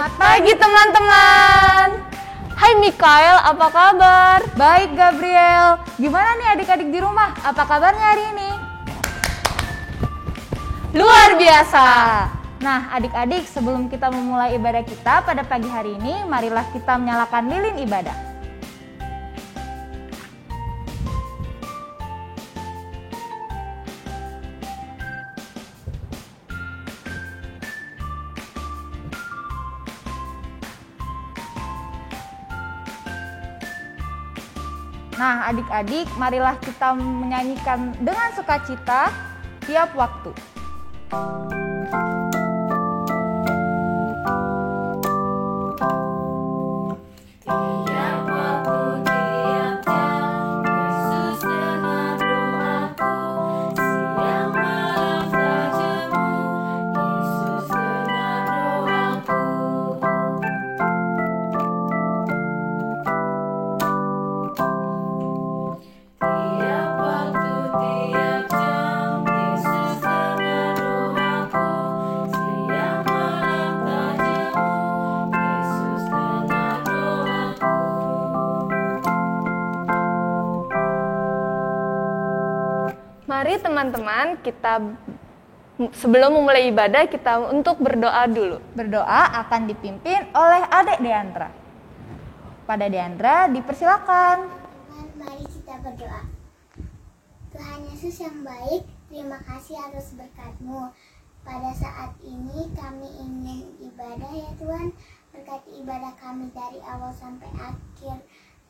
Selamat pagi teman-teman. Hai Mikael, apa kabar? Baik Gabriel. Gimana nih adik-adik di rumah? Apa kabarnya hari ini? Luar biasa. Nah adik-adik, sebelum kita memulai ibadah kita pada pagi hari ini, marilah kita menyalakan lilin ibadah. Nah adik-adik, marilah kita menyanyikan dengan sukacita tiap waktu. Mari teman-teman, kita sebelum memulai ibadah kita untuk berdoa dulu. Berdoa akan dipimpin oleh Adek Deandra. Pada Deandra dipersilakan. Mari kita berdoa. Tuhan Yesus yang baik, terima kasih atas berkat-Mu. Pada saat ini kami ingin ibadah ya Tuhan. Berkati ibadah kami dari awal sampai akhir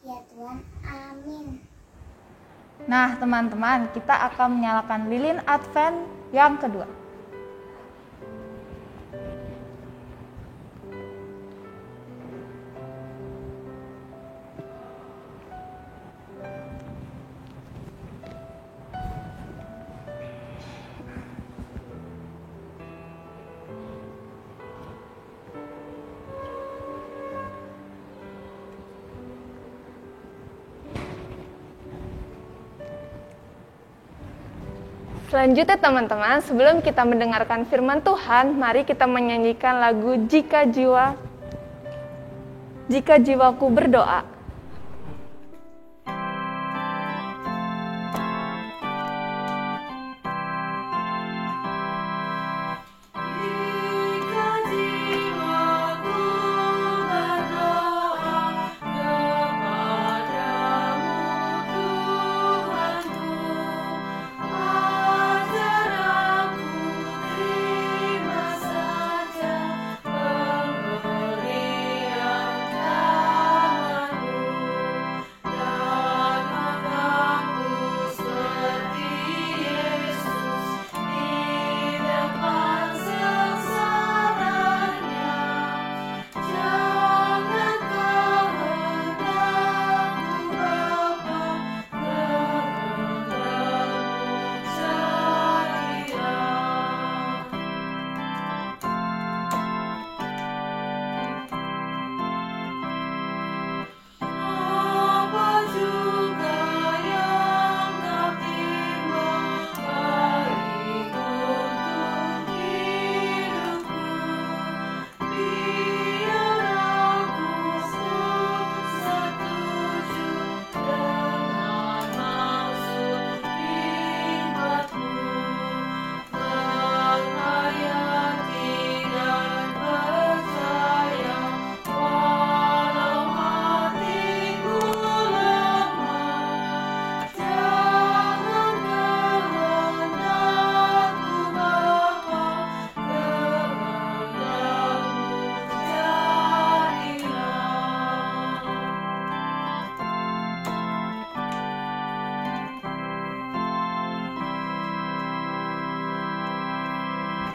ya Tuhan. Amin. Nah teman-teman, kita akan menyalakan lilin Advent yang kedua. Selanjutnya teman-teman, sebelum kita mendengarkan firman Tuhan, mari kita menyanyikan lagu Jika Jiwaku Berdoa.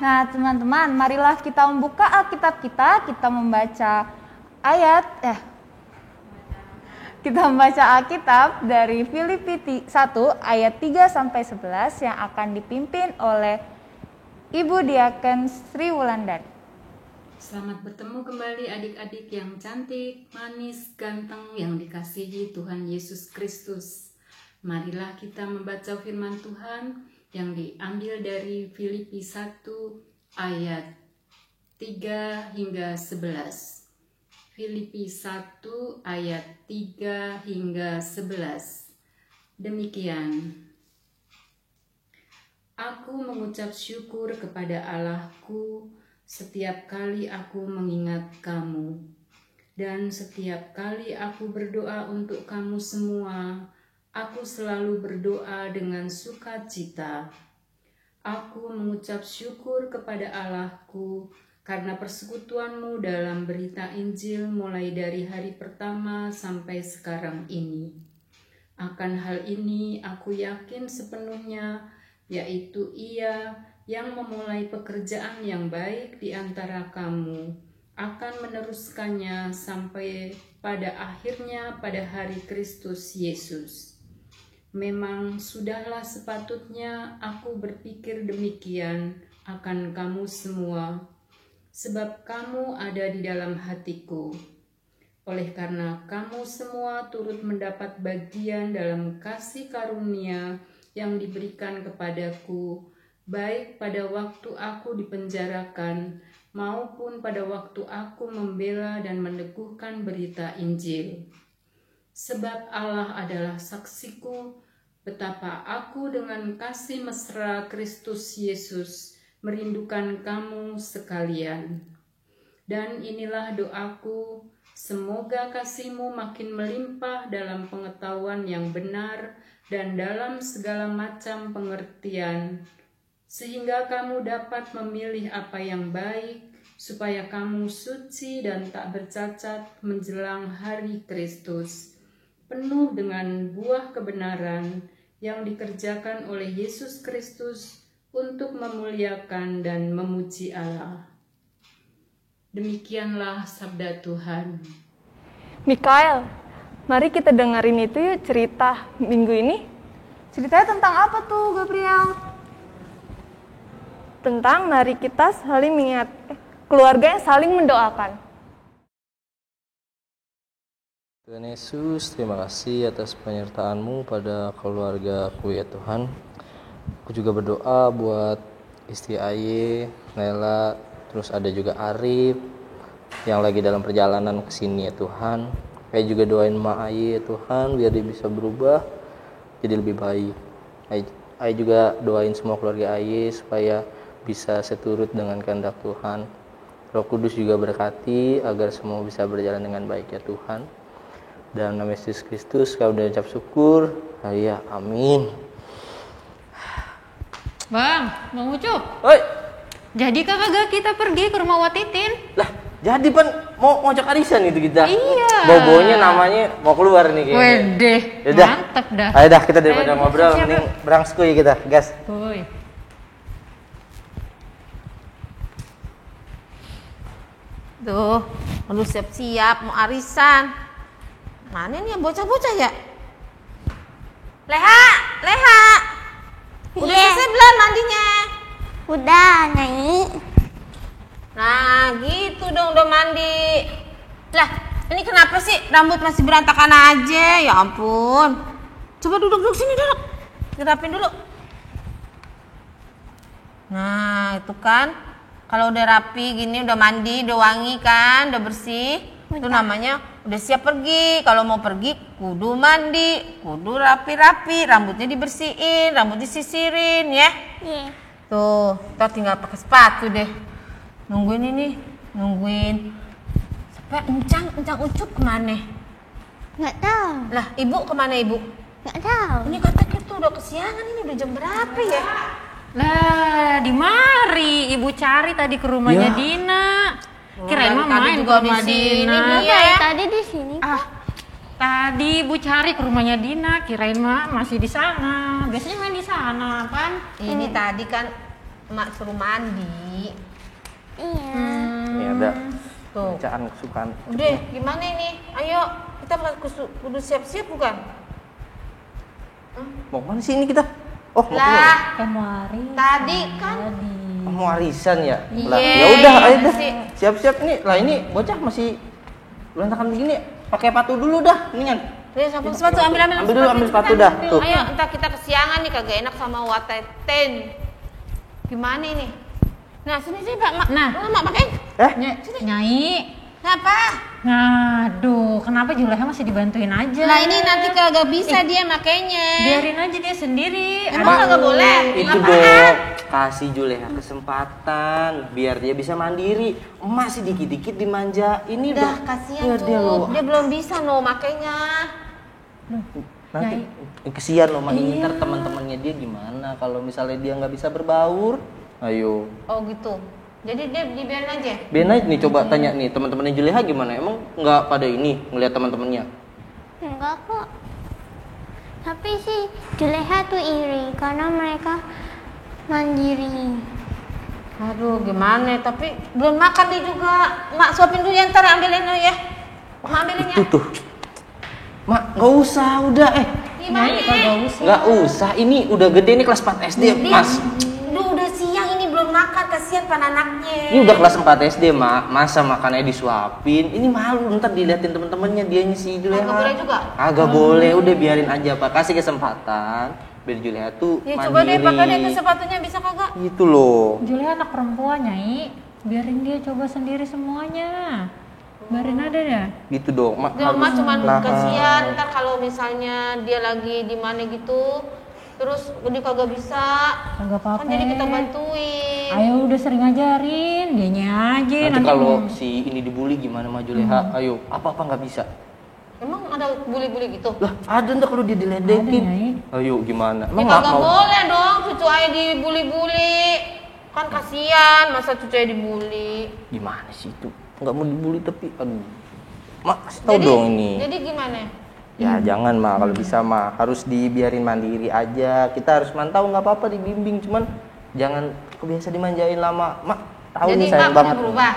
Nah teman-teman, marilah kita membuka Alkitab kita membaca Alkitab dari Filipi 1 ayat 3-11 yang akan dipimpin oleh Ibu Diaken Sri Wulandari. Selamat bertemu kembali adik-adik yang cantik, manis, ganteng yang dikasihi Tuhan Yesus Kristus. Marilah kita membaca firman Tuhan yang diambil dari Filipi 1 ayat 3 hingga 11. Filipi 1 ayat 3 hingga 11. Demikian. Aku mengucap syukur kepada Allahku setiap kali aku mengingat kamu. Dan setiap kali aku berdoa untuk kamu semua, aku selalu berdoa dengan sukacita. Aku mengucap syukur kepada Allahku karena persekutuanmu dalam berita Injil mulai dari hari pertama sampai sekarang ini. Akan hal ini aku yakin sepenuhnya, yaitu Ia yang memulai pekerjaan yang baik di antara kamu akan meneruskannya sampai pada akhirnya pada hari Kristus Yesus. Memang sudahlah sepatutnya aku berpikir demikian akan kamu semua, sebab kamu ada di dalam hatiku. Oleh karena kamu semua turut mendapat bagian dalam kasih karunia yang diberikan kepadaku, baik pada waktu aku dipenjarakan, maupun pada waktu aku membela dan meneguhkan berita Injil. Sebab Allah adalah saksiku, betapa aku dengan kasih mesra Kristus Yesus merindukan kamu sekalian. Dan inilah doaku, semoga kasihmu makin melimpah dalam pengetahuan yang benar dan dalam segala macam pengertian, sehingga kamu dapat memilih apa yang baik, supaya kamu suci dan tak bercacat menjelang hari Kristus, penuh dengan buah kebenaran yang dikerjakan oleh Yesus Kristus untuk memuliakan dan memuji Allah. Demikianlah sabda Tuhan. Mikael, mari kita dengerin itu yuk cerita minggu ini. Ceritanya tentang apa tuh, Gabriel? Tentang mari kita saling mengingat, keluarga yang saling mendoakan. Tuhan Yesus, terima kasih atas penyertaan-Mu pada keluarga-Ku ya Tuhan. Aku juga berdoa buat istri Aye, Nela, terus ada juga Arif yang lagi dalam perjalanan ke sini ya Tuhan. Aye juga doain Mak Aye ya Tuhan biar dia bisa berubah jadi lebih baik. Aye juga doain semua keluarga Aye supaya bisa seturut dengan kehendak Tuhan. Roh Kudus juga berkati agar semua bisa berjalan dengan baik ya Tuhan. Dalam nama Yesus Kristus kami udah ucap syukur. Ya, amin. Bang Ucup. Oi. Jadi kagak kita pergi ke rumah Watitin? Lah, jadi Pan mau ngajak arisan itu kita. Iya. Bobonya namanya mau keluar nih kayaknya. Wede, Yaudah. mantep dah. Ayo dah kita daripada ngobrol mending berangskuy kita, gas. Woi. Tuh, lu siap-siap mau arisan. Mana nih yang bocah-bocah ya? Leha. Udah selesai belum mandinya? Udah, Nyai. Nah, gitu dong udah mandi. Lah, ini kenapa sih rambut masih berantakan aja? Ya ampun. Coba duduk sini duduk. Dirapin dulu. Nah, itu kan. Kalau udah rapi gini, udah mandi, udah wangi kan, udah bersih. Itu namanya udah siap pergi. Kalau mau pergi kudu mandi, kudu rapi-rapi, rambutnya dibersihin, rambut disisirin ya. Iya. Tuh, kita tinggal pakai sepatu deh. Nungguin ini, nungguin. Sampai encang Ucup kemana? Nggak tahu. Lah, ibu kemana ibu? Nggak tahu. Ini katanya tuh udah kesiangan, ini udah jam berapa ya? Lah, di mari ibu cari tadi ke rumahnya Ya. Dina. Kirain mah Tadi main juga ke rumah di sini Dina. dia ya. Tadi di sini. Tadi ibu cari ke rumahnya Dina, kirain mah masih di sana. Biasanya main di sana, Pan. Ini tadi kan emak suruh mandi. Iya. Ini ada Tuh. bacaan kesukaan. Udah, gimana ini? Ayo, kita kudu siap-siap bukan? Mau kemana sih ini kita? Oh, mau keluar. Lah, Kemarin. tadi kan Mau arisan ya? Iya, Lah, ya udah, iya ayo dah. sih. Siap-siap nih. Lah ini bocah masih berantakan begini. Pakai sepatu dulu dah, mendingan. sepatu ambil Ambil dulu, ambil sepatu dah. Tuh. Ayo, entar kita kesiangan nih kagak enak sama Watetin. Gimana ini? Nah, sini Pak. Nah. Mak pakai. Nyai. Ngapa? Aduh, kenapa Juleha masih dibantuin aja? Nah, ini nanti kagak bisa dia makainya. Biarin aja dia sendiri. Emang kagak boleh? Itu dong, kasih Juleha kesempatan biar dia bisa mandiri. Emak sih dikit-dikit dimanja. Ini Udah udah kasihan dia tuh. loh. Dia belum bisa makainya. Nanti kesian loh, Mak. Ini ntar teman-temannya dia gimana kalau misalnya dia nggak bisa berbaur? Ayo. Oh gitu. Jadi dia dibiarin aja. Biarin aja nih, coba tanya nih teman-temannya Juleha gimana? Emang nggak pada ini ngelihat teman-temannya? Enggak kok. Tapi sih Juleha tuh iri karena mereka mandiri. Aduh, gimana? Tapi belum makan dia juga. Mak suapin dulu ya, ntar ambilin dulu ya. Mak ambilin ya. Tuh. Mak, nggak usah, udah Gimana? nggak usah. Ini udah gede nih, kelas 4 SD, Mas. Duh, udah siang ini belum makan, kasihan pan anaknya. Ini udah kelas 4 SD, Mak. Masa makannya disuapin? Ini malu ntar diliatin temen-temennya, dianya si Juleha. Kagak boleh juga? Kagak boleh, udah biarin aja, Pak. Kasih kesempatan biar Juleha tuh Ya mandiri. coba deh pakai deh kesempatunya, bisa kagak? Gitu loh. Juleha anak perempuan, Nyai. Biarin dia coba sendiri semuanya. Biarin ada deh. Gitu dong, Mak. Gak, Mak cuman Nah, kasihan ntar kalau misalnya dia lagi di mana gitu, terus dia kagak bisa. Kagak apa-apa. Kan jadi kita bantuin. Ayo udah sering ngajarin, dianya aja nanti kalau si ini dibully gimana, Mah Juleha? Ayo, apa-apa nggak bisa? Emang ada bully-bully gitu? Lah, ada ntar kalau dia diledekin. Ada, Nyai. Ayo, gimana? Ya Emang nggak kagak mau? boleh dong cucu ayah dibully-bully. Kan kasihan masa cucu ayah dibully. Gimana sih itu? Nggak mau dibully tapi, aduh. Mak, kasih tau dong ini. Jadi gimana? Ya jangan, Mak, kalau bisa, Mak, harus dibiarin mandiri aja. Kita harus mantau, nggak apa-apa dibimbing, cuman jangan kebiasa dimanjain lama. Mak, tahu Jadi nih sayang Mak banget. udah berubah.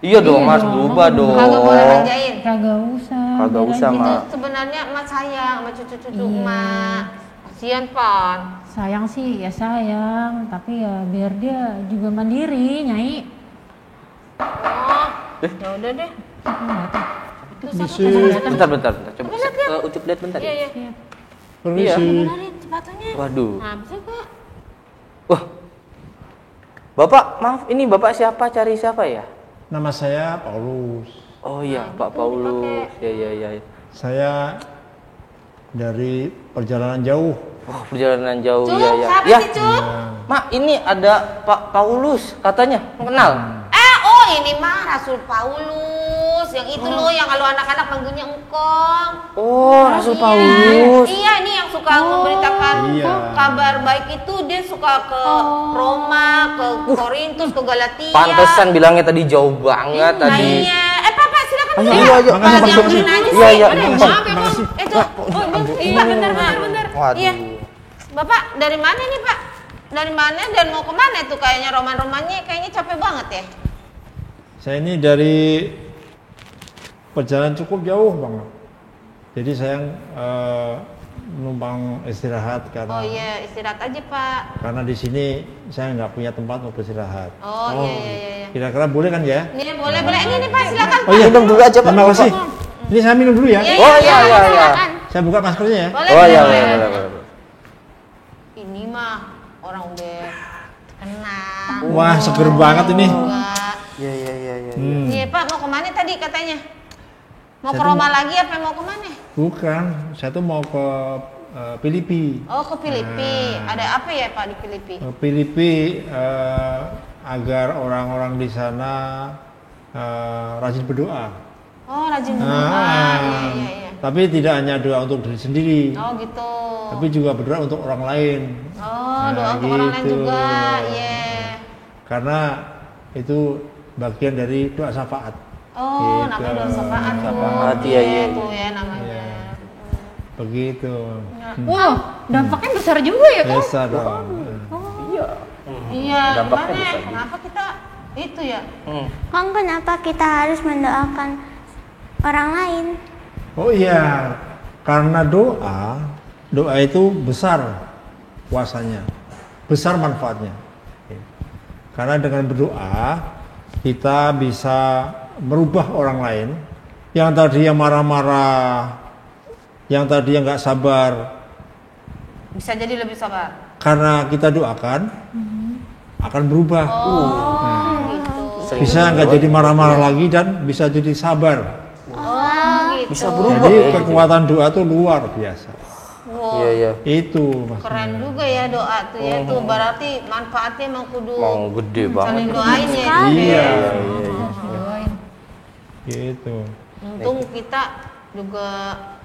Iya dong, Mas, berubah dong. Kagak boleh manjain. Kagak usah. Kagak usah, Itu Mak. sebenarnya emak sayang sama cucu-cucu Iya. emak. Kasihan Pan. Sayang sih ya sayang, tapi ya biar dia juga mandiri, Nyai. Oh, ya udah deh. Bentar. Coba Ucup lihat bentar. Iya, ya. iya. Iya. Benerin sepatunya. Waduh. Nah, bisa kok. Wah. Bapak, maaf, ini Bapak siapa? Cari siapa ya? Nama saya Paulus. Oh iya, Pak Paulus. Ya. Saya dari perjalanan jauh. Oh, perjalanan jauh. Cuk, Ya. siapa Ya, sih Cuk? Mak, ini ada Pak Paulus katanya. Kenal? Oh ini mah Rasul Paulus. Yang itu loh, yang kalau anak-anak manggilnya engkong. Oh, Rasul Iya. Paulus. Iya, ini yang suka memberitakan Iya. kabar baik itu. Dia suka ke Roma, ke Korintus, ke Galatia. Pantesan bilangnya tadi jauh banget Nah, tadi. iya. Papa silakan. Ayo, silakan. ayo. Pak, Makasih, diambilin aja sih. Iya. Maaf ya, Bang. Itu. Iya, bentar. Waduh. Iya. Bapak dari mana nih, Pak? Dari mana dan mau kemana tuh? Kayaknya roman-romannya kayaknya capek banget ya. Saya ini dari perjalanan cukup jauh banget. Jadi saya numpang istirahat karena Oh iya, istirahat aja, Pak. karena di sini saya nggak punya tempat untuk beristirahat. Oh, iya. Kira-kira boleh kan ya? Ini boleh. Ini nih, Pak, silakan. Oh iya, Minum dulu aja, Pak. Terima kasih. Ini saya minum dulu ya. Oh iya. Silakan. Saya buka maskernya ya. Boleh, Oh iya, boleh. boleh. Ini mah orang udah kenal. Wah, seger banget ini. Enggak. Iya. Iya, Pak, mau kemana tadi katanya? Mau Saya ke tuh Roma lagi apa mau kemana? Bukan, saya tuh mau ke Filipi. Oh, ke Filipi. Ada apa ya, Pak, di Filipi? Ke Filipi agar orang-orang di sana rajin berdoa. Oh, rajin berdoa. Iya. Tapi tidak hanya doa untuk diri sendiri, Oh, gitu. tapi juga berdoa untuk orang lain. Oh, doa Nah, untuk orang lain gitu. juga. Iya. Karena itu bagian dari doa syafaat. Oh, Gitu. namanya doa syafaat tuh. Syafaat, iya. Tuh ya namanya. Begitu. Wow, dampaknya besar juga ya, Kong? Biasa dong. Iya, Dampaknya gimana? besar. Kenapa kita itu ya? Kong, kenapa kita harus mendoakan orang lain? Oh iya, karena doa itu besar kuasanya, besar manfaatnya. Karena dengan berdoa kita bisa merubah orang lain yang tadi yang marah-marah, yang tadi yang nggak sabar. Bisa jadi lebih sabar. Karena kita doakan, akan berubah. gitu. Bisa nggak jadi marah-marah lagi dan bisa jadi sabar. Gitu. Bisa berubah Jadi ya. kekuatan doa tuh luar biasa. Iya, iya. Itu maksudnya. Keren juga ya doa tuh ya. Tuh berarti manfaatnya emang kudu Mau gede saling banget. doain ya. Iya, Doain. gitu. Untung kita juga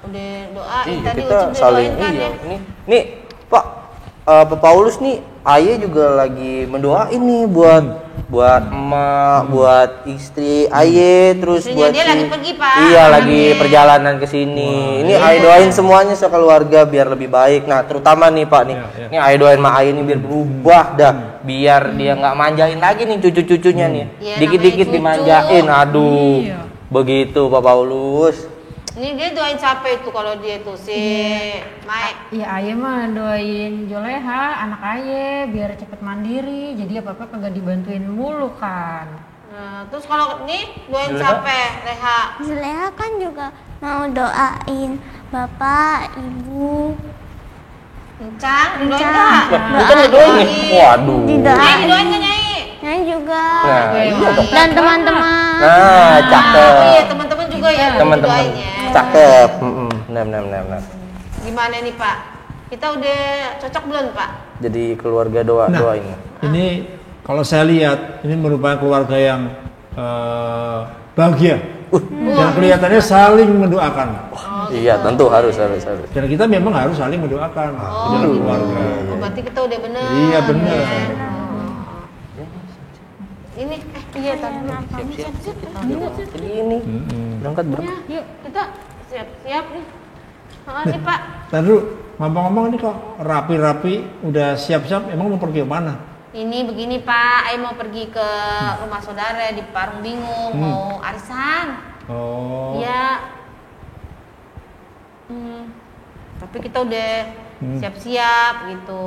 udah doain Iya, tadi kita Ucup udah saling doain kan iya. ya. Nih, Pak, Pak Paulus nih, Aye juga lagi mendoain nih buat emak, buat istri Aye, terus Istrinya buat dia lagi pergi, Pak. Iya, lagi Amin. perjalanan ke sini. Ini Aye doain semuanya sekeluarga biar lebih baik. Nah, terutama nih Pak nih. Iya, iya. Ini Aye doain mak Aye nih biar berubah dah, biar dia nggak manjain lagi nih cucu-cucunya nih. Iya, Dikit-dikit namanya cucu. dimanjain. Aduh. Begitu Pak Paulus. Ini dia doain siapa itu kalau dia tuh si Mai. Iya, Aye mah doain Joleha, anak Aye biar cepet mandiri. Jadi apa-apa kagak dibantuin mulu kan. Nah, terus kalau nih doain siapa? Leha. Zuleha kan juga mau doain bapak, ibu. Encang, doain Encang. enggak? Kita ngedoain nih. Waduh. Nyai Didoain. doain enggak, Nyai? Nyai juga. Nah, iya dong. Dan teman-teman. Nah, cakep. Oh iya, teman-teman juga ya Teman-teman doainnya. cakep. Benar. Gimana nih, Pak? Kita udah cocok belum, Pak? Jadi keluarga doain. Ini kalau saya lihat ini merupakan keluarga yang bahagia dan kelihatannya saling mendoakan. Iya, tentu harus. Dan kita memang harus saling mendoakan di dalam keluarga. Oh, berarti kita udah bener. Iya benar. Ini, iya tadi. Jadi ini berangkat bro. Yuk, kita siap-siap nih. Nih, Pak. Lalu ngomong-ngomong ini kok rapi-rapi, udah siap-siap, emang mau pergi ke mana? Ini begini, Pak. Ayo mau pergi ke rumah saudara di Parung Bingung, mau arisan. Oh. Iya. Tapi kita udah siap-siap gitu.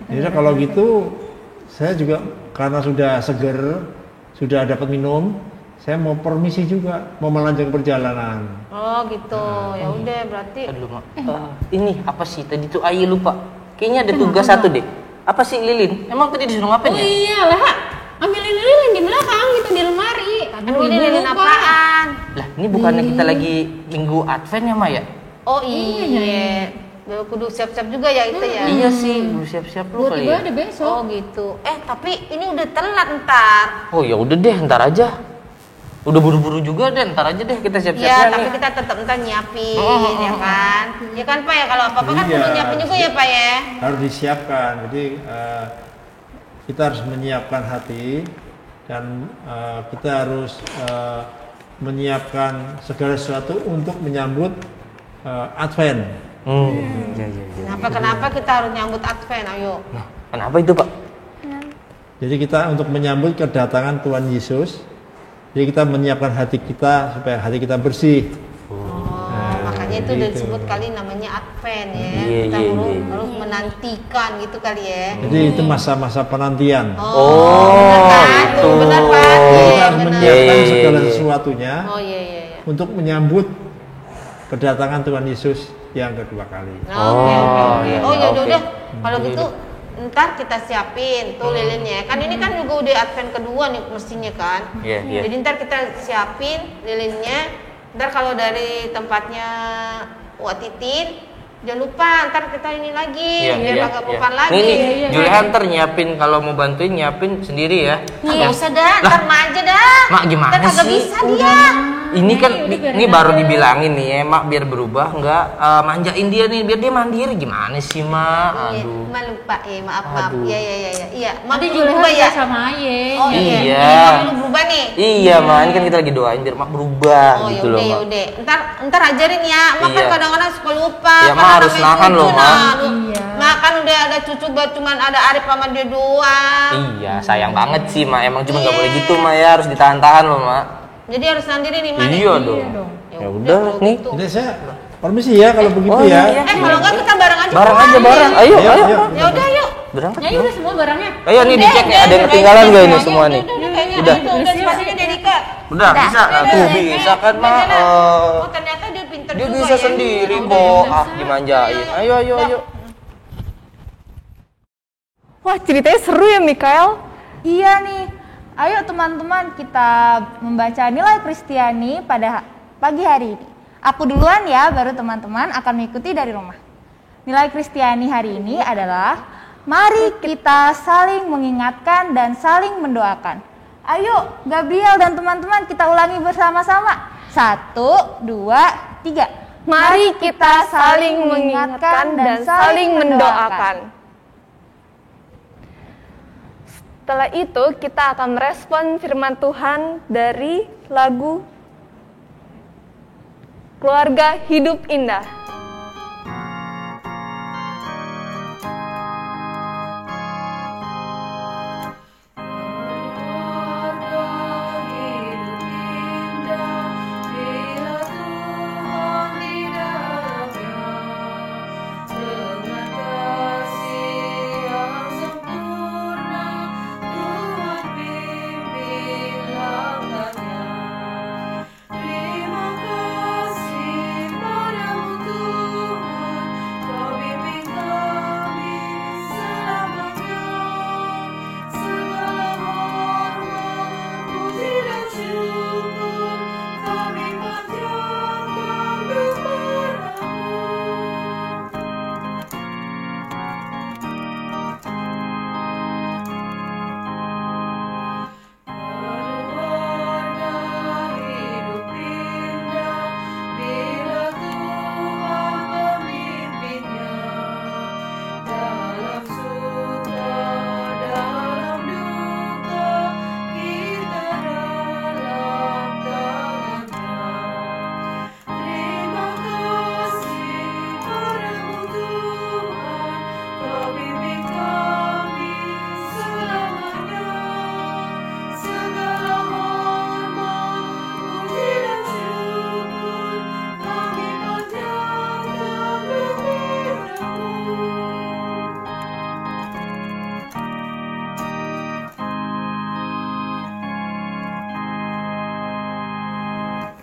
Jadi kalau gitu, saya juga karena sudah seger, sudah dapat minum, saya mau permisi juga, mau melanjutkan perjalanan. Oh gitu, ya udah berarti. Aduh, Mak. Ini apa sih tadi tuh Aye lupa. Kayaknya ada tugas satu deh. Apa sih Lilin? Emang tadi disuruh ngapain Oh ya? iya lah, ambilin lilin di belakang gitu di lemari. Aduh, ini lilin apaan? Lah, ini bukannya kita lagi minggu Advent ya, Maya? Oh iya. Kudu siap-siap juga ya itu ya. Iya sih, udah siap-siap lu kali ya. Tiba ada besok. Oh gitu. Tapi ini udah telat ntar. Oh ya udah deh, ntar aja. Udah buru-buru juga deh, ntar aja deh kita siap-siapnya Ya, tapi nih. kita tetap ntar nyiapin, ya kan? Ya kan Pak ya, kalau apa-apa kan Iya. perlu nyiapin juga ya Pak ya. Harus disiapkan. Jadi kita harus menyiapkan hati dan kita harus menyiapkan segala sesuatu untuk menyambut Advent. Iya. Kenapa kita harus nyambut Advent? Ayo. Nah, kenapa itu Pak? Jadi kita untuk menyambut kedatangan Tuhan Yesus, jadi kita menyiapkan hati kita supaya hati kita bersih. Makanya itu udah gitu. disebut kali namanya Advent ya. Iya, Kita iya, harus, iya. harus menantikan gitu kali ya. Jadi itu masa-masa penantian. Benar kan? itu. Tuh, benar Pak. Jadi Iya, kita harus benar. menyiapkan Iya, segala iya. sesuatunya Oh iya. untuk menyambut kedatangan Tuhan Yesus yang kedua kali. Oke. iya, Oh ya oke. udah. Kalau gitu ntar kita siapin tuh lilinnya. Kan ini kan juga udah Advent kedua nih mestinya kan. Iya. Jadi ntar kita siapin lilinnya. Ntar kalau dari tempatnya Wak Titin, jangan lupa ntar kita ini lagi biar kagak bukan lagi. Nih, Juleha ntar nyiapin kalau mau bantuin nyiapin sendiri ya. Nggak usah dah, ntar Mak aja dah. Mak gimana Ntar kagak sih? bisa dia. Ini kan ini baru dibilangin nih ya, Mak biar berubah nggak manjain dia nih biar dia mandiri gimana sih, Mak? Aduh. Mak lupa ya, maaf. Aduh. Iya. Mak Nanti dulu Juleha berubah ya. juga sama Aye. Oh iya. Iya. Mak dulu berubah nih. Iya, Mak, ini kan kita lagi doain biar Mak berubah Oh gitu loh, Mak. yaudah. Ntar ajarin ya. Mak kan Iya. kadang-kadang suka lupa. Iya, Mak harus nahan loh, Mak. Mak kan udah ada cucu cuman ada Arif sama dia doang. Iya, sayang banget sih, Mak. Emang cuma nggak Iya. boleh gitu, Mak ya. Harus ditahan-tahan loh, Mak. Jadi harus sendiri nih Mak. Iya dong. Ya udah nih. Jadi saya permisi ya kalau begitu Oh, ya. iya. Kalau enggak kita bareng aja. Bareng pulang. aja, bareng. Ayo. Ya udah yuk. Berangkat. Nyai udah semua barangnya. Ayo nih dicek nih, ada yang ketinggalan nggak ini semua nih? Kayaknya Udah. udah sepatunya udah diikat. Udah, bisa. Tuh bisa kan, Mak. Oh ternyata dia pinter Dia juga bisa ya. sendiri kok. Ah, dimanjain. Ayo. Wah, ceritanya seru ya, Mikael. Iya nih. Ayo teman-teman kita membaca nilai Kristiani pada pagi hari ini. Aku duluan ya, baru teman-teman akan mengikuti dari rumah. Nilai Kristiani hari ini adalah mari kita saling mengingatkan dan saling mendoakan. Ayo Gabriel dan teman-teman kita ulangi bersama-sama. 1, 2, 3. Mari kita saling mengingatkan dan saling mendoakan. Setelah itu kita akan merespon firman Tuhan dari lagu Keluarga Hidup Indah.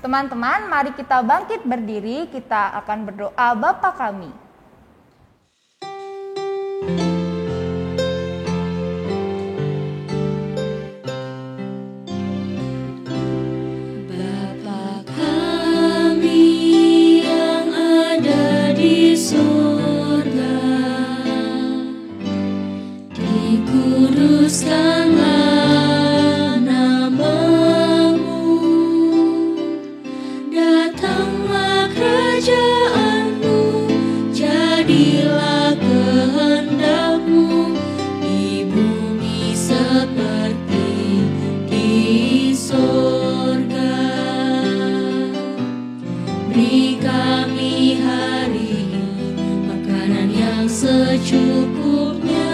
Teman-teman, mari kita bangkit berdiri, kita akan berdoa Bapa kami. Bapa kami yang ada di surga, dikuduskanlah namamu, datanglah kerajaanmu, jadilah kehendakmu di bumi seperti di sorga. Beri kami hari ini makanan yang secukupnya,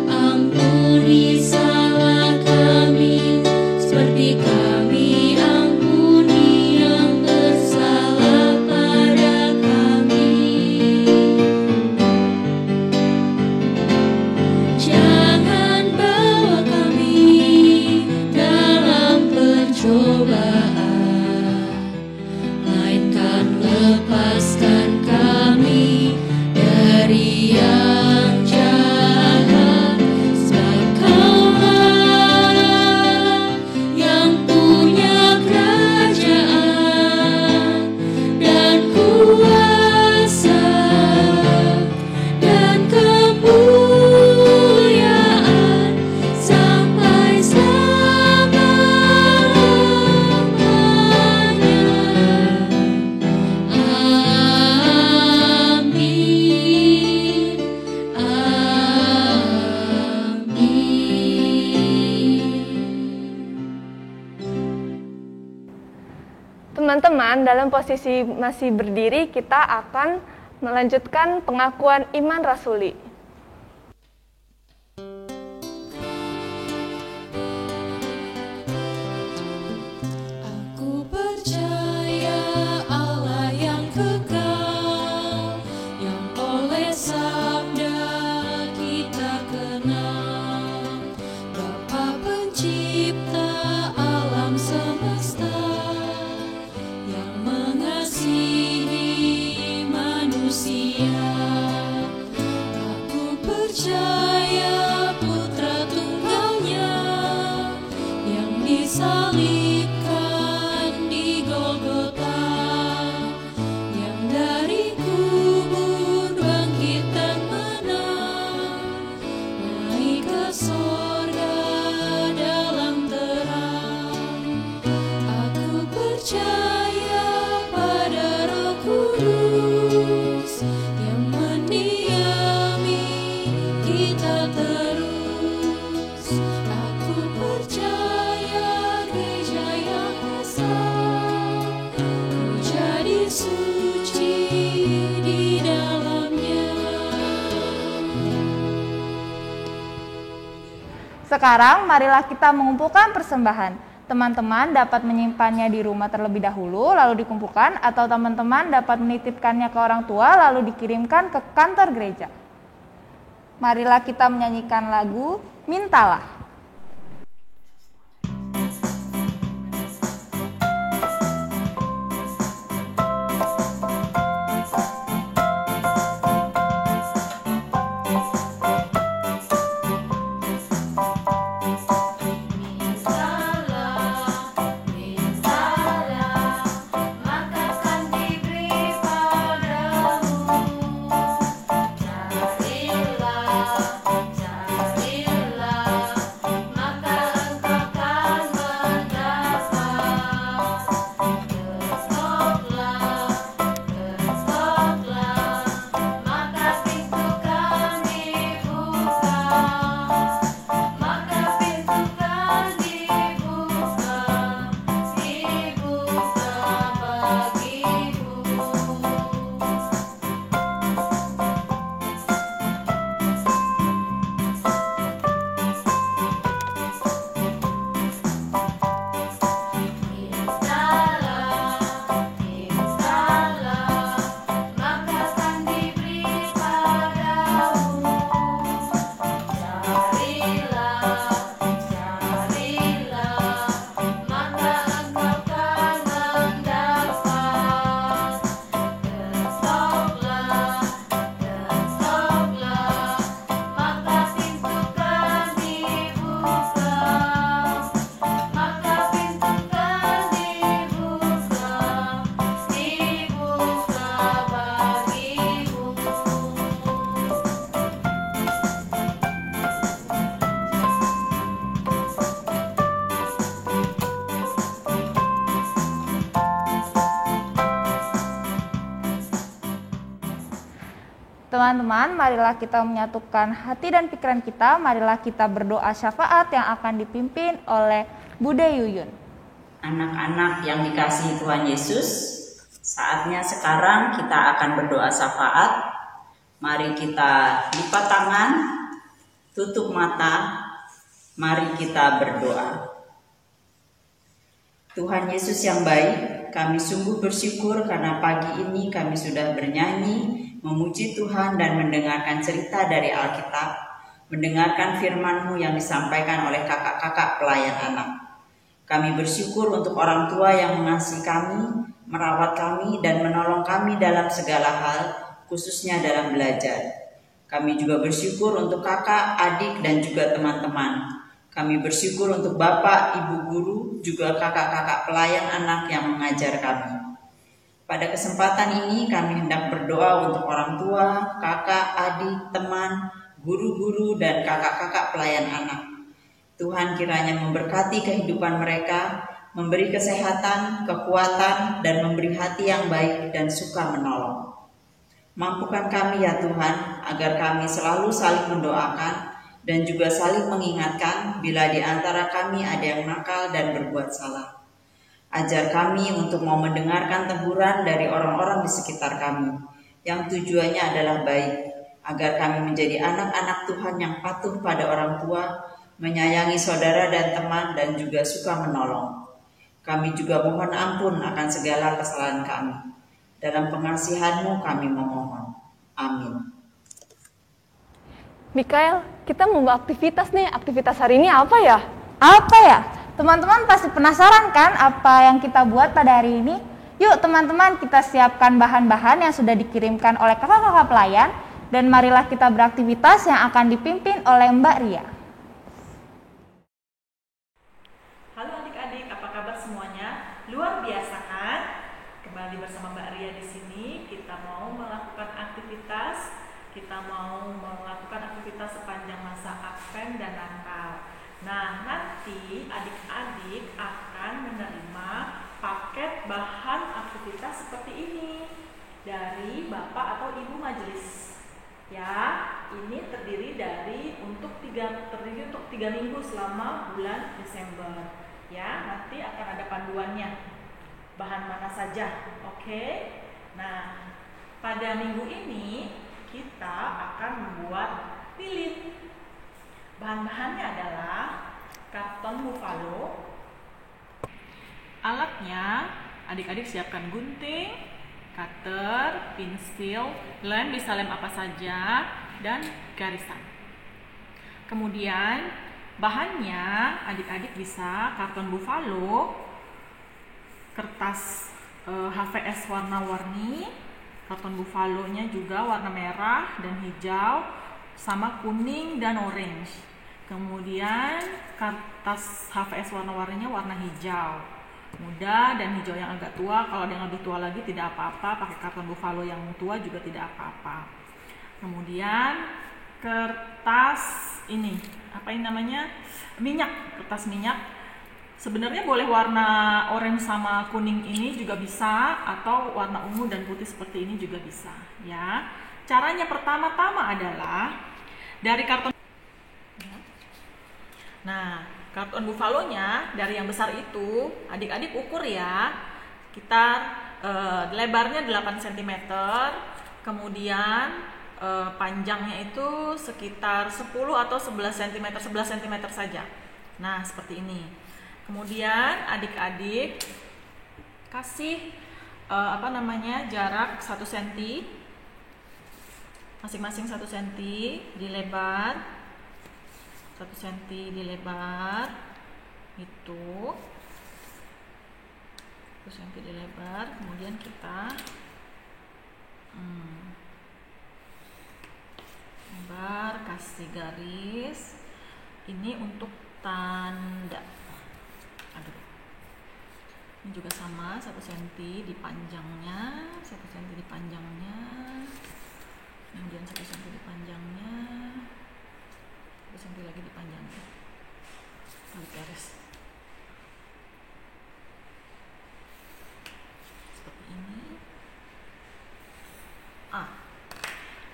ampuni salah kami seperti kami ampuni yang bersalah pada kami. Jangan bawa kami dalam pencobaan, melainkan lepaskan kami dari yang jahat. Sebab Kaulah yang punya kerajaan dan kuasa dan kemuliaan sampai selama-lamanya. Amin. Teman-teman, dalam posisi masih berdiri, kita akan melanjutkan pengakuan iman rasuli. Aku percaya Allah yang kekal, yang oleh sabda kita kenal, Bapa pencipta alam semesta, yang mengasihi manusia. Aku percaya Putra Tunggalnya disalibkan di Golgota, yang dari kubur bangkit dan menang, naik ke sorga dalam terang. Aku percaya pada Roh Kudus yang mendiami kita terus. Aku percaya gereja yang esa, ku jadi suci di dalamnya. Sekarang marilah kita mengumpulkan persembahan. Teman-teman dapat menyimpannya di rumah terlebih dahulu lalu dikumpulkan, atau teman-teman dapat menitipkannya ke orang tua lalu dikirimkan ke kantor gereja. Marilah kita menyanyikan lagu Mintalah. Teman-teman, marilah kita menyatukan hati dan pikiran kita. Marilah kita berdoa syafaat yang akan dipimpin oleh Bude Yuyun. Anak-anak yang dikasihi Tuhan Yesus, saatnya sekarang kita akan berdoa syafaat. Mari kita lipat tangan, tutup mata, mari kita berdoa. Tuhan Yesus yang baik, kami sungguh bersyukur karena pagi ini kami sudah bernyanyi, memuji Tuhan dan mendengarkan cerita dari Alkitab, mendengarkan firman-Mu yang disampaikan oleh kakak-kakak pelayan anak. Kami bersyukur untuk orang tua yang mengasihi kami, merawat kami dan menolong kami dalam segala hal, khususnya dalam belajar. Kami juga bersyukur untuk kakak, adik dan juga teman-teman. Kami bersyukur untuk bapak, ibu guru, juga kakak-kakak pelayan anak yang mengajar kami. Pada kesempatan ini kami hendak berdoa untuk orang tua, kakak, adik, teman, guru-guru, dan kakak-kakak pelayan anak. Tuhan kiranya memberkati kehidupan mereka, memberi kesehatan, kekuatan, dan memberi hati yang baik dan suka menolong. Mampukan kami ya Tuhan, agar kami selalu saling mendoakan dan juga saling mengingatkan bila di antara kami ada yang nakal dan berbuat salah. Ajar kami untuk mau mendengarkan teguran dari orang-orang di sekitar kami, yang tujuannya adalah baik, agar kami menjadi anak-anak Tuhan yang patuh pada orang tua, menyayangi saudara dan teman, dan juga suka menolong. Kami juga mohon ampun akan segala kesalahan kami. Dalam pengasihan-Mu kami memohon. Amin. Mikael, kita mau aktivitas nih. Aktivitas hari ini apa ya? Apa ya? Teman-teman pasti penasaran kan apa yang kita buat pada hari ini? Yuk teman-teman, kita siapkan bahan-bahan yang sudah dikirimkan oleh kakak-kakak pelayan, dan marilah kita beraktivitas yang akan dipimpin oleh Mbak Ria. Halo adik-adik. kita mau melakukan aktivitas sepanjang masa Advent dan Natal. Nah, nanti adik-adik akan menerima paket bahan aktivitas seperti ini dari Bapak atau Ibu majelis. Ya, ini terdiri untuk 3 minggu selama bulan Desember. Ya, nanti akan ada panduannya. Bahan mana saja. Oke. Nah, pada minggu ini kita akan membuat lilin. Bahan-bahannya adalah karton buffalo. Alatnya, adik-adik siapkan gunting, cutter, pensil, lem, bisa lem apa saja, dan garisan. Kemudian bahannya adik-adik bisa karton buffalo, kertas HVS warna-warni, karton buffalo-nya juga warna merah dan hijau, sama kuning dan orange. Kemudian kertas HVS warna-warninya warna hijau muda dan hijau yang agak tua. Kalau ada yang lebih tua lagi tidak apa-apa, pakai karton buffalo yang tua juga tidak apa-apa. Kemudian kertas ini, apa ini namanya? Minyak, kertas minyak. Sebenarnya boleh warna orange sama kuning ini juga bisa, atau warna ungu dan putih seperti ini juga bisa, ya. Caranya pertama-tama adalah dari karton. Nah, karton buffalo-nya dari yang besar itu, adik-adik ukur ya, sekitar lebarnya 8 cm, kemudian panjangnya itu sekitar 10 atau 11 cm saja. Nah, seperti ini. Kemudian adik-adik kasih jarak 1 cm, masing-masing 1 cm di lebar, 1 cm di lebar, itu 1 cm di lebar. Kemudian kita lebar, kasih garis. Ini untuk tanda. Aduh. Ini juga sama, 1 cm di panjangnya, 1 cm di panjangnya, kemudian 1 cm di panjangnya, 1 cm lagi di panjangnya. Tarik garis seperti ini.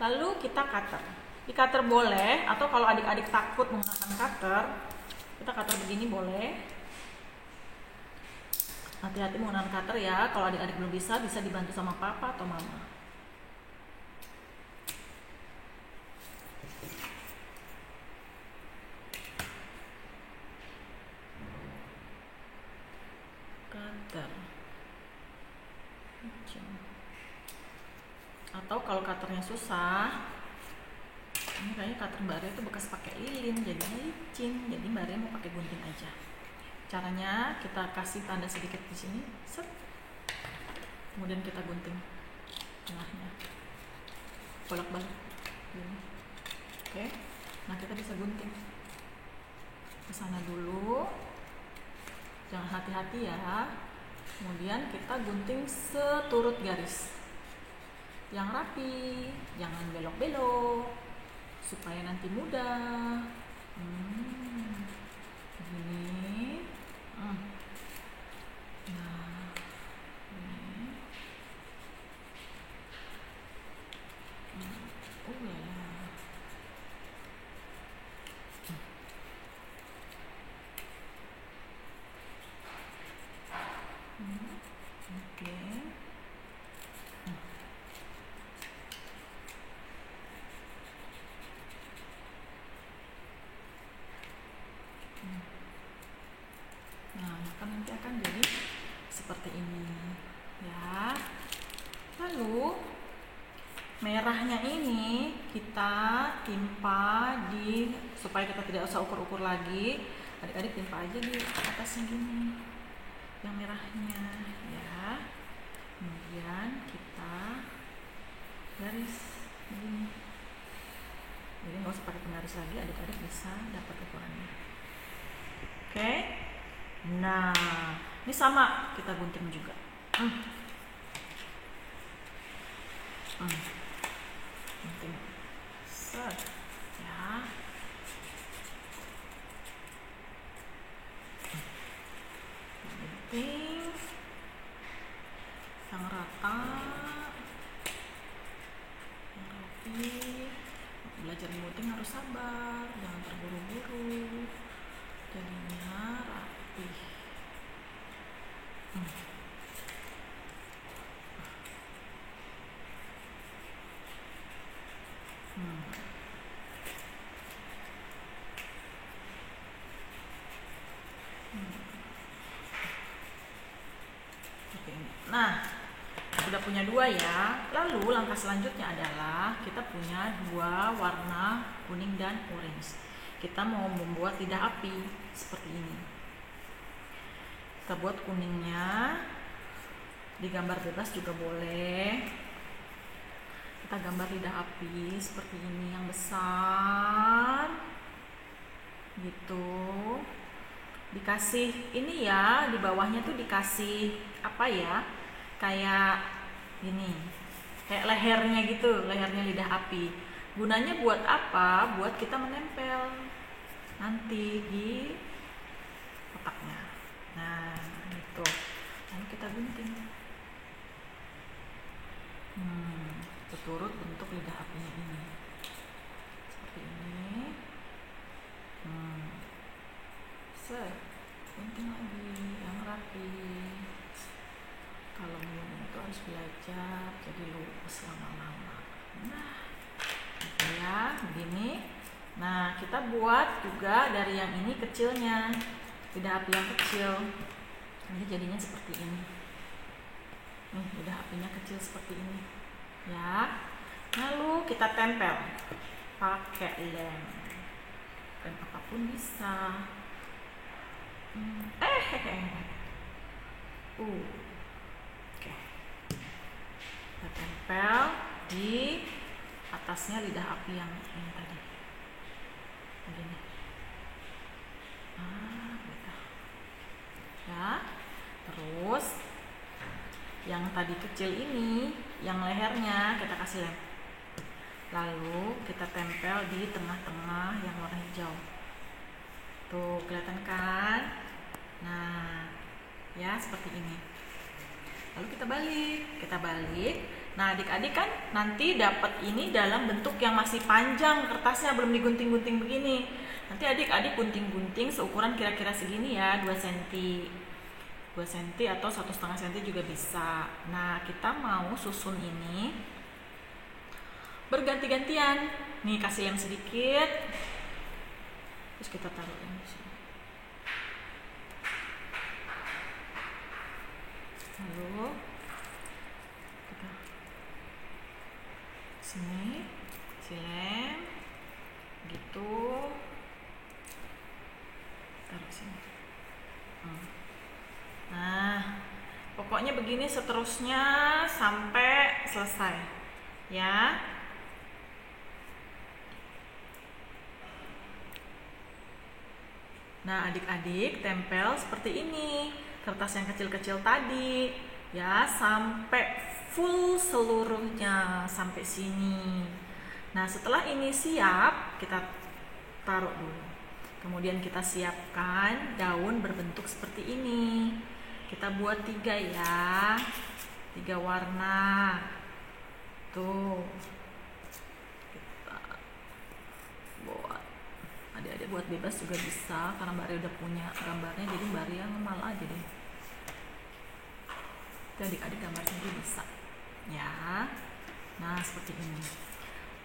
Lalu kita cutter. Di cutter boleh, atau kalau adik-adik takut menggunakan cutter, kita cutter begini boleh. Hati-hati menggunakan cutter ya. Kalau adik-adik belum bisa dibantu sama papa atau mama. Cutter. Atau kalau cutternya susah, ini kayaknya cutter Mbak Ria itu bekas pakai lilin, jadi licin. Jadi Mbak Ria mau pakai gunting aja. Caranya kita kasih tanda sedikit di sini, set. Kemudian kita gunting tengahnya, bolak-balik. Oke, nah kita bisa gunting ke sana dulu. Jangan hati-hati ya. Kemudian kita gunting seturut garis yang rapi, jangan belok-belok supaya nanti mudah. Begini. Nah, ini. Oh ya. Oke. Nah, maka nanti akan jadi seperti ini, ya. Lalu merahnya ini kita timpa supaya kita tidak usah ukur-ukur lagi. Adik-adik timpa aja di atasnya gini, yang merahnya, ya. Kemudian kita garis begini. Jadi nggak usah pakai penggaris lagi, adik-adik bisa dapat ukurannya. Oke. Nah, ini sama, kita gunting juga. Gunting. set. Ya. Gunting yang rata, yang rapi. Belajar gunting harus sabar, jangan terburu-buru, jadinya rapi. Nah, sudah punya dua ya. Lalu langkah selanjutnya adalah kita punya dua warna kuning dan orange. Kita mau membuat lidah api seperti ini. Kita buat kuningnya, digambar bebas juga boleh. Kita gambar lidah api seperti ini yang besar, gitu. Dikasih ini ya, di bawahnya tuh dikasih apa ya? Kayak gini, kayak lehernya gitu, lehernya lidah api. Gunanya buat apa? Buat kita menempel nanti di kotaknya. Nah, gitu. Lalu kita gunting. Turut bentuk lidah apinya ini. Seperti ini. Set. Gunting lagi yang rapi. Kalau mau itu harus belajar jadi lurus lama-lama. Nah, gitu ya, begini. Nah, kita buat juga dari yang ini kecilnya, lidah api yang kecil. Ini jadinya seperti ini. Nih, lidah apinya kecil seperti ini, ya. Lalu kita tempel pakai lem, lem apapun bisa. Oke. Kita tempel di atasnya lidah api yang ini tadi. Begini. Gitu. Ya. Terus yang tadi kecil ini, yang lehernya kita kasih lem. Lalu kita tempel di tengah-tengah yang warna hijau. Tuh, kelihatan kan? Nah, ya seperti ini. Lalu kita balik. Nah, adik-adik kan nanti dapat ini dalam bentuk yang masih panjang, kertasnya belum digunting-gunting begini. Nanti adik-adik gunting-gunting seukuran kira-kira segini ya, 2 cm. 2 cm atau 1,5 cm juga bisa. Nah, kita mau susun ini berganti-gantian. Nih, kasih lem sedikit. Terus kita taruh lem di sini. Lalu kita sini, kasih lem, gitu. Taruh sini. Nah, pokoknya begini seterusnya sampai selesai, ya. Nah, adik-adik tempel seperti ini kertas yang kecil-kecil tadi, ya, sampai full seluruhnya sampai sini. Nah, setelah ini siap, kita taruh dulu. Kemudian kita siapkan daun berbentuk seperti ini. Kita buat 3 ya, 3 warna. Tuh, kita buat. Adik-adik buat bebas juga bisa, karena Mbak Ria udah punya gambarnya, jadi Mbak Ria ngemal aja deh. Adik-adik gambar sendiri bisa, ya. Nah, seperti ini.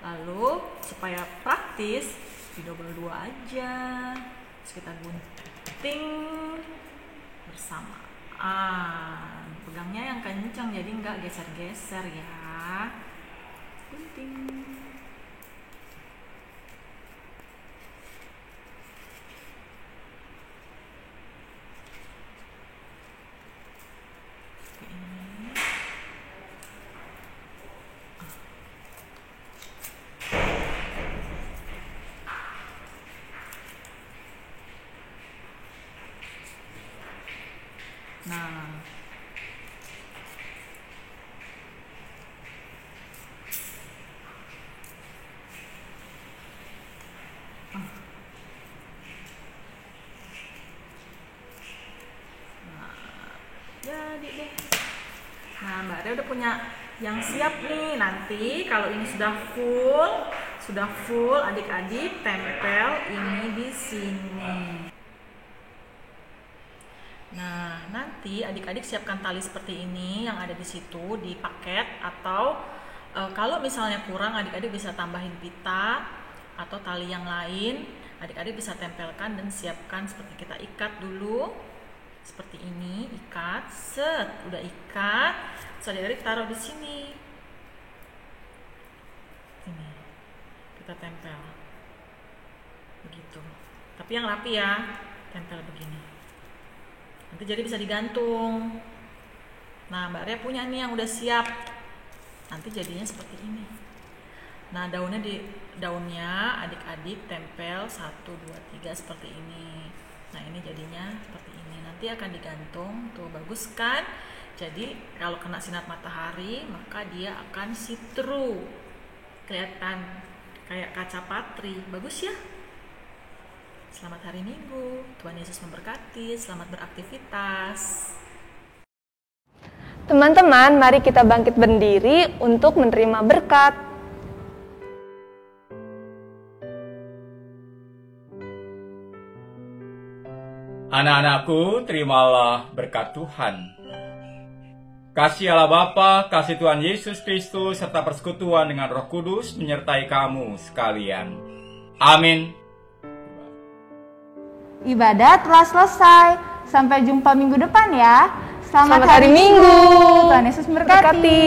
Lalu supaya praktis, didobel 2 aja. Terus kita gunting bersama. Pegangnya yang kencang jadi nggak geser-geser ya. Gunting. Nah, Jadi deh. Nah, Mbak Ria udah punya yang siap nih. Nanti kalau ini sudah full, adik-adik tempel ini di sini. Nah, nanti adik-adik siapkan tali seperti ini yang ada di situ di paket, atau kalau misalnya kurang, adik-adik bisa tambahin pita atau tali yang lain. Adik-adik bisa tempelkan dan siapkan seperti kita ikat dulu. Seperti ini, ikat, udah ikat, terus adik-adik taruh di sini. Ini, kita tempel, begitu. Tapi yang rapi ya, tempel begini. Nanti jadi bisa digantung. Nah, Mbak Ria punya nih yang udah siap. Nanti jadinya seperti ini. Nah, daunnya adik-adik tempel 1, 2, 3 seperti ini. Nah, ini jadinya seperti ini. Nanti akan digantung, tuh bagus kan? Jadi kalau kena sinar matahari maka dia akan see-through, kelihatan kayak kaca patri. Bagus ya? Selamat hari Minggu, Tuhan Yesus memberkati, selamat beraktivitas. Teman-teman, mari kita bangkit berdiri untuk menerima berkat. Anak-anakku, terimalah berkat Tuhan. Kasih Allah Bapa, kasih Tuhan Yesus Kristus, serta persekutuan dengan Roh Kudus menyertai kamu sekalian. Amin. Ibadah telah selesai. Sampai jumpa minggu depan ya. Selamat hari Minggu. Tuhan Yesus memberkati.